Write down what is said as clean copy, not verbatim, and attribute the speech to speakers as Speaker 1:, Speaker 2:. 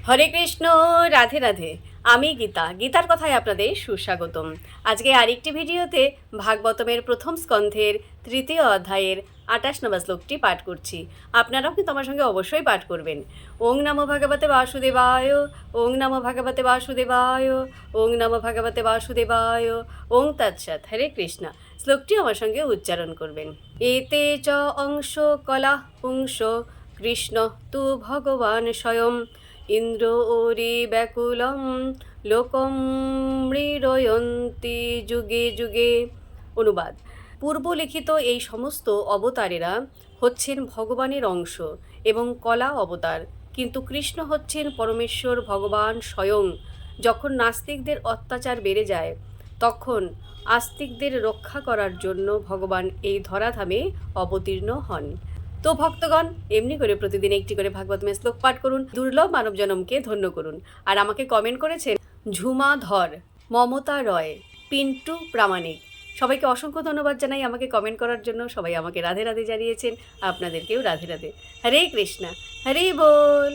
Speaker 1: হরে কৃষ্ণ। রাধে রাধে। আমি গীতা, গীতার কথায় আপনাদের সুস্বাগতম। আজকে আরেকটি ভিডিওতে ভাগবতমের প্রথম স্কন্ধের তৃতীয় অধ্যায়ের ২৮ নম্বর শ্লোকটি পাঠ করছি। আপনারাও কিন্তু আমার সঙ্গে অবশ্যই পাঠ করবেন। ওং নমো ভগবতে বাসুদেবায়, ওং নমো ভগবতে বাসুদেবায়, ওং নমো ভগবতে বাসুদেবায়, ওং তৎসৎ। হরে কৃষ্ণ। শ্লোকটি আমার সঙ্গে উচ্চারণ করবেন। এতে চ অংশ কলা পুংস কৃষ্ণ তু ভগবান স্বয়ং ইন্দ্র ওরি ব্যাকুলম লোকম মৃরয়ন্তি যুগে যুগে। অনুবাদ: পূর্বলিখিত এই সমস্ত অবতারেরা হচ্ছেন ভগবানের অংশ এবং কলা অবতার, কিন্তু কৃষ্ণ হচ্ছেন পরমেশ্বর ভগবান স্বয়ং। যখন নাস্তিকদের অত্যাচার বেড়ে যায়, তখন আস্তিকদের রক্ষা করার জন্য ভগবান এই ধরাধামে অবতীর্ণ হন। তো ভক্তগণ, এমনি করে প্রতিদিন একটি করে ভাগবতমের শ্লোক পাঠ করুন, দুর্লভ মানব জনমকে ধন্য করুন। আর আমাকে কমেন্ট করেছেন ঝুমা ধর, মমতা রয়, পিন্টু প্রামাণিক। সবাইকে অসংখ্য ধন্যবাদ জানাই আমাকে কমেন্ট করার জন্য। সবাই আমাকে রাধে রাধে জানিয়েছেন, আপনাদেরকেও রাধে রাধে। হরে কৃষ্ণা, হরে বল।